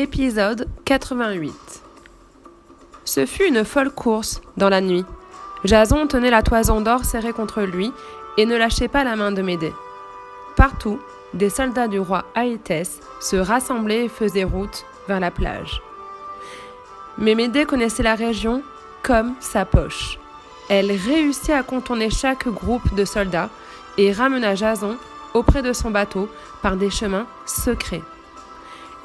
Épisode 88. Ce fut une folle course dans la nuit. Jason tenait la toison d'or serrée contre lui et ne lâchait pas la main de Médée. Partout, des soldats du roi Aétès se rassemblaient et faisaient route vers la plage. Mais Médée connaissait la région comme sa poche. Elle réussit à contourner chaque groupe de soldats et ramena Jason auprès de son bateau par des chemins secrets.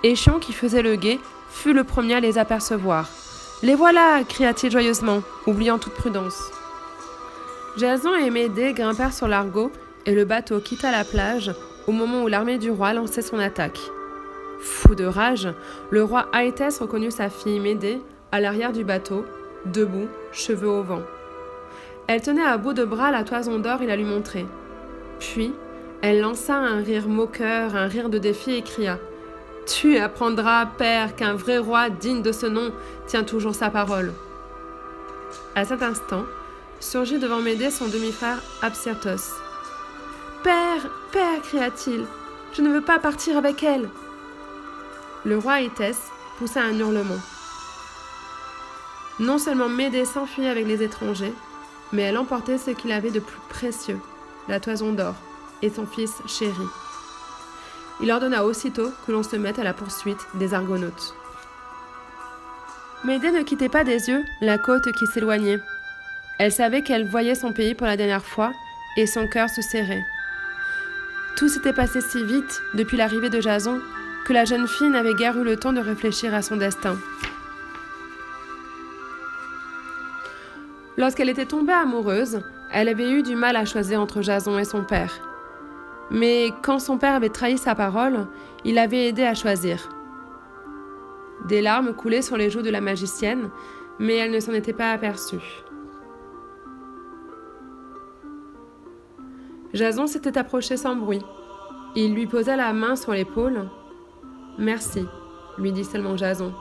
Échion, qui faisait le guet, fut le premier à les apercevoir. « Les voilà !» cria-t-il joyeusement, oubliant toute prudence. Jason et Médée grimpèrent sur l'argot et le bateau quitta la plage au moment où l'armée du roi lançait son attaque. Fou de rage, le roi Aétès reconnut sa fille Médée à l'arrière du bateau, debout, cheveux au vent. Elle tenait à bout de bras la toison d'or et la lui montrait. Puis, elle lança un rire moqueur, un rire de défi et cria « Tu apprendras, père, qu'un vrai roi digne de ce nom tient toujours sa parole. » À cet instant, surgit devant Médée son demi-frère Absyrtos. « Père, père, cria-t-il, je ne veux pas partir avec elle. » Le roi Aétès poussa un hurlement. Non seulement Médée s'enfuyait avec les étrangers, mais elle emportait ce qu'il avait de plus précieux, la toison d'or, et son fils chéri. Il ordonna aussitôt que l'on se mette à la poursuite des Argonautes. Médée ne quittait pas des yeux la côte qui s'éloignait. Elle savait qu'elle voyait son pays pour la dernière fois et son cœur se serrait. Tout s'était passé si vite depuis l'arrivée de Jason que la jeune fille n'avait guère eu le temps de réfléchir à son destin. Lorsqu'elle était tombée amoureuse, elle avait eu du mal à choisir entre Jason et son père. Mais quand son père avait trahi sa parole, il l'avait aidé à choisir. Des larmes coulaient sur les joues de la magicienne, mais elle ne s'en était pas aperçue. Jason s'était approché sans bruit. Il lui posa la main sur l'épaule. « Merci », lui dit seulement Jason.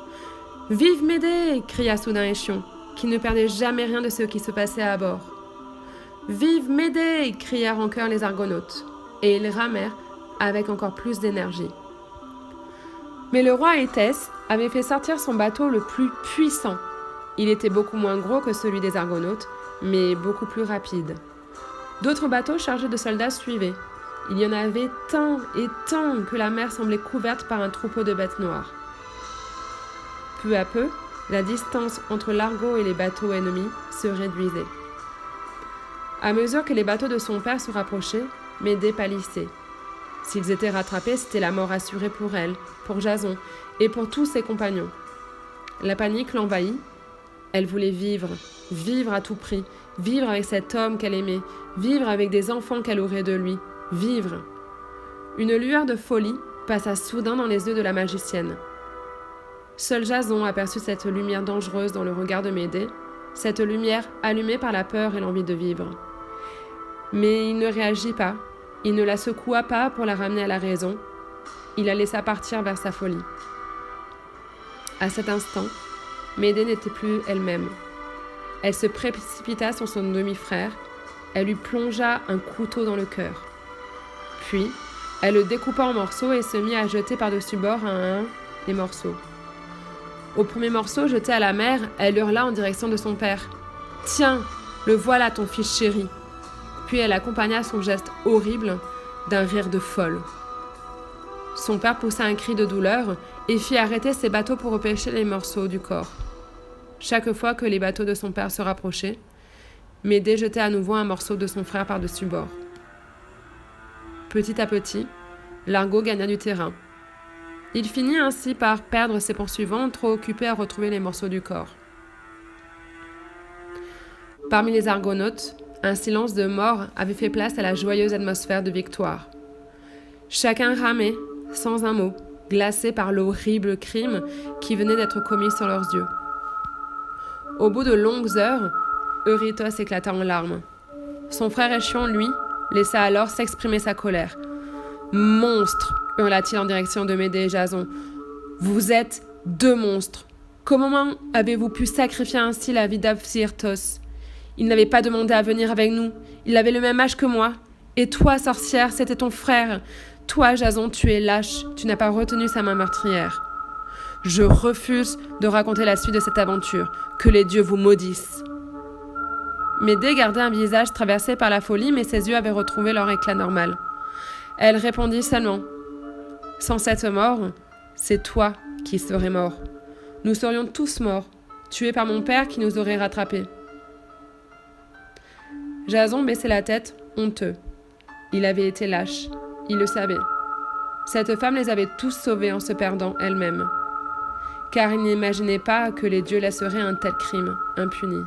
« Vive Médée !» cria soudain Échion, qui ne perdait jamais rien de ce qui se passait à bord. « Vive Médée !» crièrent en chœur les Argonautes, et ils ramèrent avec encore plus d'énergie. Mais le roi Aétès avait fait sortir son bateau le plus puissant. Il était beaucoup moins gros que celui des Argonautes, mais beaucoup plus rapide. D'autres bateaux chargés de soldats suivaient. Il y en avait tant et tant que la mer semblait couverte par un troupeau de bêtes noires. Peu à peu, la distance entre l'argot et les bateaux ennemis se réduisait. À mesure que les bateaux de son père se rapprochaient, Médée pâlissait. S'ils étaient rattrapés, c'était la mort assurée pour elle, pour Jason et pour tous ses compagnons. La panique l'envahit. Elle voulait vivre, vivre à tout prix, vivre avec cet homme qu'elle aimait, vivre avec des enfants qu'elle aurait de lui, vivre. Une lueur de folie passa soudain dans les yeux de la magicienne. Seul Jason aperçut cette lumière dangereuse dans le regard de Médée, cette lumière allumée par la peur et l'envie de vivre. Mais il ne réagit pas, il ne la secoua pas pour la ramener à la raison, il la laissa partir vers sa folie. À cet instant, Médée n'était plus elle-même. Elle se précipita sur son demi-frère, elle lui plongea un couteau dans le cœur. Puis, elle le découpa en morceaux et se mit à jeter par-dessus bord un à un les morceaux. Au premier morceau jeté à la mer, elle hurla en direction de son père. « Tiens, le voilà ton fils chéri !» Puis elle accompagna son geste horrible d'un rire de folle. Son père poussa un cri de douleur et fit arrêter ses bateaux pour repêcher les morceaux du corps. Chaque fois que les bateaux de son père se rapprochaient, Médée jetait à nouveau un morceau de son frère par-dessus bord. Petit à petit, l'argot gagna du terrain. Il finit ainsi par perdre ses poursuivants, trop occupés à retrouver les morceaux du corps. Parmi les Argonautes, un silence de mort avait fait place à la joyeuse atmosphère de victoire. Chacun ramait, sans un mot, glacé par l'horrible crime qui venait d'être commis sur leurs yeux. Au bout de longues heures, Eurytos éclata en larmes. Son frère Échion, lui, laissa alors s'exprimer sa colère. « Monstre !» hurla-t-il en direction de Médée et Jason. « Vous êtes deux monstres. Comment avez-vous pu sacrifier ainsi la vie d'Absyrtos ? Il n'avait pas demandé à venir avec nous. Il avait le même âge que moi. Et toi, sorcière, c'était ton frère. Toi, Jason, tu es lâche. Tu n'as pas retenu sa main meurtrière. Je refuse de raconter la suite de cette aventure. Que les dieux vous maudissent. » Médée gardait un visage traversé par la folie, mais ses yeux avaient retrouvé leur éclat normal. Elle répondit seulement « Sans cette mort, c'est toi qui serais mort. Nous serions tous morts, tués par mon père qui nous aurait rattrapés. » Jason baissait la tête, honteux. Il avait été lâche, il le savait. Cette femme les avait tous sauvés en se perdant elle-même. Car il n'imaginait pas que les dieux laisseraient un tel crime impuni.